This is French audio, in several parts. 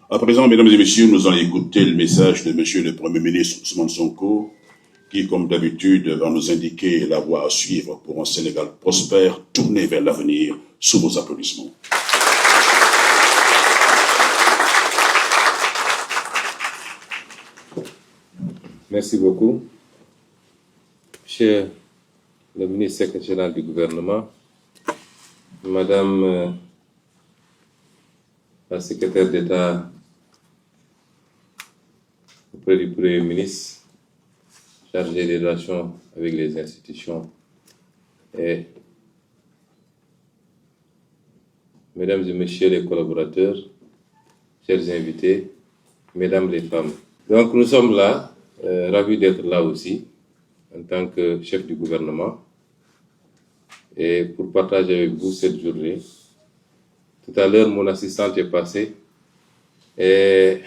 À présent, mesdames et messieurs, nous allons écouter le message de monsieur le Premier ministre Ousmane Sonko, qui, comme d'habitude, va nous indiquer la voie à suivre pour un Sénégal prospère, tourné vers l'avenir, sous vos applaudissements. Merci beaucoup. Monsieur le ministre secrétaire général du gouvernement, Madame la secrétaire d'État auprès du Premier ministre, chargée des relations avec les institutions, et Mesdames et Messieurs les collaborateurs, chers invités, Mesdames les femmes. Donc nous sommes là, ravis d'être là aussi, en tant que chef du gouvernement, et pour partager avec vous cette journée. Tout à l'heure, mon assistante est passée, et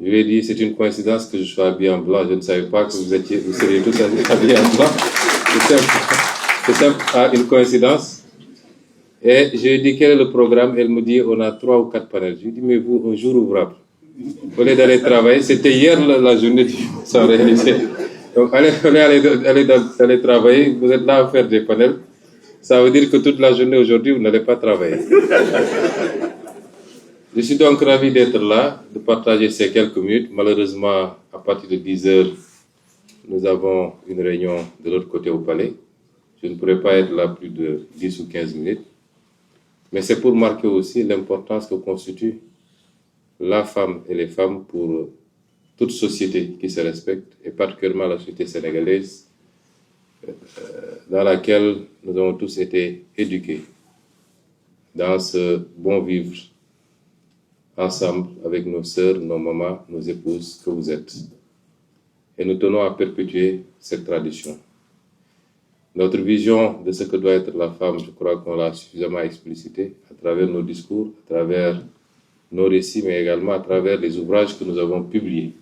je lui ai dit, c'est une coïncidence que je sois habillé en blanc. Je ne savais pas que vous seriez tous habillés en blanc. C'est simple, une coïncidence. Et je lui ai dit, quel est le programme? Elle me dit, on a 3 ou 4 panels. Je lui ai dit, mais vous, un jour ouvrable. Au lieu d'aller travailler, c'était hier la journée sans réalité. Donc, allez travailler, vous êtes là à faire des panels. Ça veut dire que toute la journée aujourd'hui, vous n'allez pas travailler. Je suis donc ravi d'être là, de partager ces quelques minutes. Malheureusement, à partir de 10 heures, nous avons une réunion de l'autre côté au palais. Je ne pourrai pas être là plus de 10 ou 15 minutes. Mais c'est pour marquer aussi l'importance que constitue la femme et les femmes pour toute société qui se respecte, et particulièrement la société sénégalaise, dans laquelle nous avons tous été éduqués dans ce bon vivre ensemble avec nos sœurs, nos mamans, nos épouses que vous êtes. Et nous tenons à perpétuer cette tradition. Notre vision de ce que doit être la femme, je crois qu'on l'a suffisamment explicité à travers nos discours, à travers nos récits, mais également à travers les ouvrages que nous avons publiés,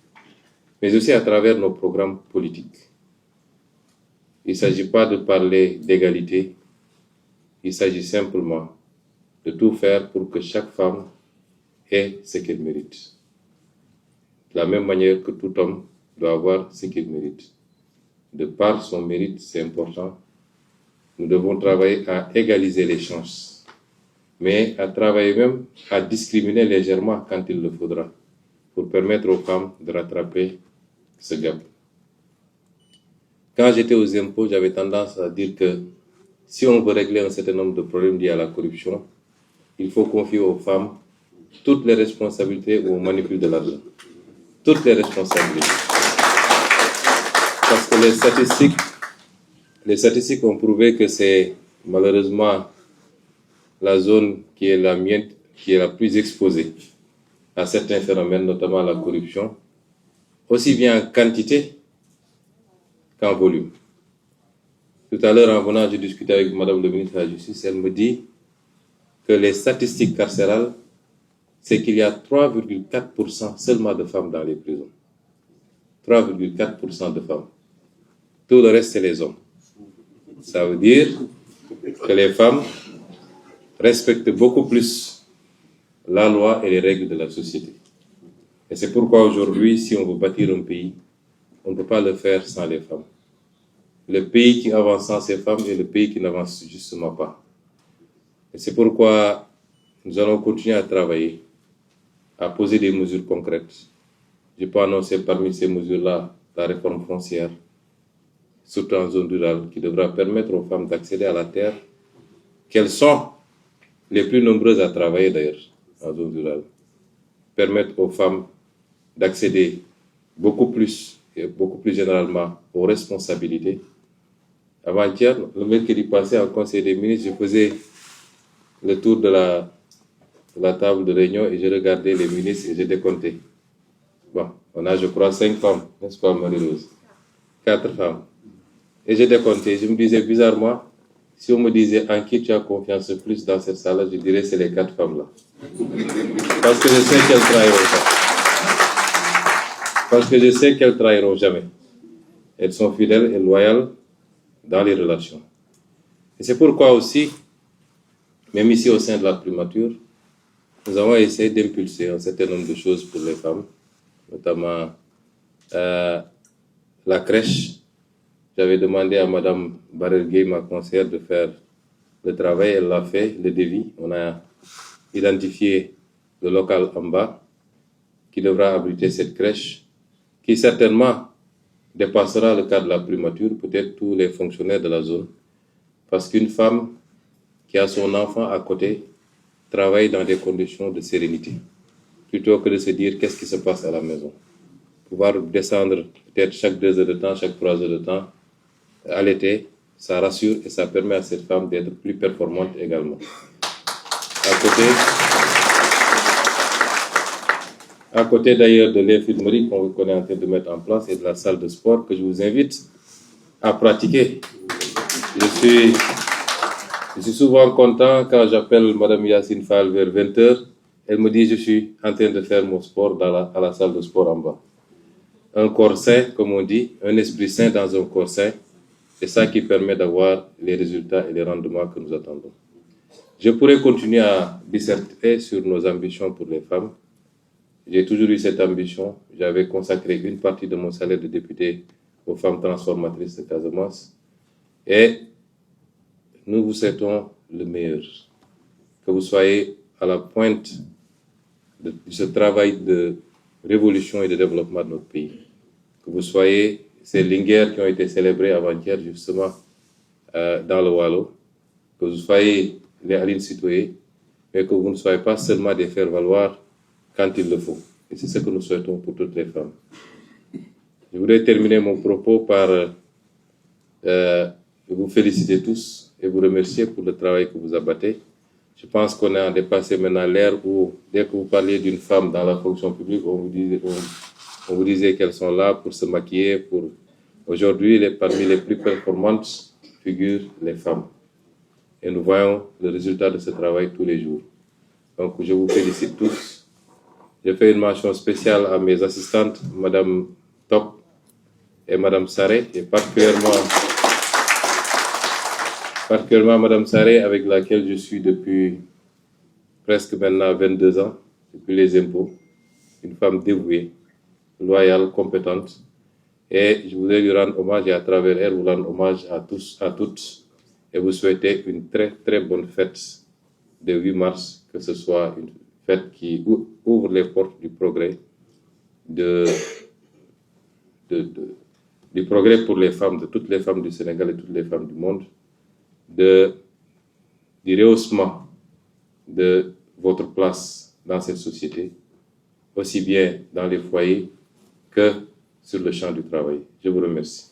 mais aussi à travers nos programmes politiques. Il ne s'agit pas de parler d'égalité, il s'agit simplement de tout faire pour que chaque femme ait ce qu'elle mérite. De la même manière que tout homme doit avoir ce qu'il mérite. De par son mérite, c'est important, nous devons travailler à égaliser les chances, mais à travailler même à discriminer légèrement quand il le faudra, pour permettre aux femmes de rattraper ce gap. Quand j'étais aux impôts, j'avais tendance à dire que si on veut régler un certain nombre de problèmes liés à la corruption, il faut confier aux femmes toutes les responsabilités au manipule de l'argent. Toutes les responsabilités. Parce que les statistiques ont prouvé que c'est malheureusement la zone qui est la mienne, qui est la plus exposée à certains phénomènes, notamment la corruption, aussi bien en quantité qu'en volume. Tout à l'heure, en venant, j'ai discuté avec Madame le ministre de la Justice, elle me dit que les statistiques carcérales, c'est qu'il y a 3,4% seulement de femmes dans les prisons. 3,4% de femmes. Tout le reste, c'est les hommes. Ça veut dire que les femmes respectent beaucoup plus la loi et les règles de la société. Et c'est pourquoi aujourd'hui, si on veut bâtir un pays, on ne peut pas le faire sans les femmes. Le pays qui avance sans ces femmes est le pays qui n'avance justement pas. Et c'est pourquoi nous allons continuer à travailler, à poser des mesures concrètes. Je peux annoncer parmi ces mesures-là la réforme foncière, surtout en zone rurale, qui devra permettre aux femmes d'accéder à la terre, qu'elles sont les plus nombreuses à travailler d'ailleurs en zone rurale. Permettre aux femmes d'accéder beaucoup plus, et beaucoup plus généralement, aux responsabilités. Avant-hier, le mercredi passé, en Conseil des ministres, je faisais le tour de la table de réunion et je regardais les ministres et je décomptais. Bon, on a, je crois, 5 femmes, n'est-ce pas, Marie-Rose? 4 femmes. Et je décomptais. Je me disais, bizarrement, si on me disait en qui tu as confiance le plus dans cette salle-là, je dirais c'est les 4 femmes-là. Parce que je sais qu'elles trahiront pas. Parce que je sais qu'elles trahiront jamais. Elles sont fidèles et loyales dans les relations. Et c'est pourquoi aussi, même ici au sein de la primature, nous avons essayé d'impulser un certain nombre de choses pour les femmes, notamment la crèche. J'avais demandé à Mme Barelgué, ma conseillère, de faire le travail. Elle l'a fait, le devis. On a identifié le local en bas qui devra abriter cette crèche, qui certainement dépassera le cas de la primature, peut-être tous les fonctionnaires de la zone. Parce qu'une femme qui a son enfant à côté travaille dans des conditions de sérénité, plutôt que de se dire qu'est-ce qui se passe à la maison. Pouvoir descendre peut-être chaque 2 heures de temps, chaque 3 heures de temps, à l'été, ça rassure et ça permet à cette femme d'être plus performante également. À côté d'ailleurs de l'infirmerie qu'on est en train de mettre en place et de la salle de sport que je vous invite à pratiquer. Je suis souvent content quand j'appelle Mme Yacine Fall vers 20h. Elle me dit je suis en train de faire mon sport à la salle de sport en bas. Un corps sain, comme on dit, un esprit sain dans un corps sain, c'est ça qui permet d'avoir les résultats et les rendements que nous attendons. Je pourrais continuer à disserter sur nos ambitions pour les femmes. J'ai toujours eu cette ambition. J'avais consacré une partie de mon salaire de député aux femmes transformatrices de Casamance. Et nous vous souhaitons le meilleur. Que vous soyez à la pointe de ce travail de révolution et de développement de notre pays. Que vous soyez ces linguères qui ont été célébrées avant-hier justement dans le Wallo. Que vous soyez les Aline Sitoé, mais que vous ne soyez pas seulement des faire-valoir quand il le faut. Et c'est ce que nous souhaitons pour toutes les femmes. Je voudrais terminer mon propos par vous féliciter tous et vous remercier pour le travail que vous abattez. Je pense qu'on a dépassé maintenant l'ère où, dès que vous parliez d'une femme dans la fonction publique, on vous disait qu'elles sont là pour se maquiller. Aujourd'hui, parmi les plus performantes figurent les femmes. Et nous voyons le résultat de ce travail tous les jours. Donc, je vous félicite tous. Je fais une mention spéciale à mes assistantes, Mme Top et Mme Saré, et particulièrement Mme Saré, avec laquelle je suis depuis presque maintenant 22 ans, depuis les impôts. Une femme dévouée, loyale, compétente. Et je voudrais lui rendre hommage et à travers elle, vous rendre hommage à tous, à toutes, et vous souhaiter une très très bonne fête de 8 mars, que ce soit une fête qui ouvre les portes du progrès, du progrès pour les femmes, de toutes les femmes du Sénégal et toutes les femmes du monde, du rehaussement de votre place dans cette société, aussi bien dans les foyers que sur le champ du travail. Je vous remercie.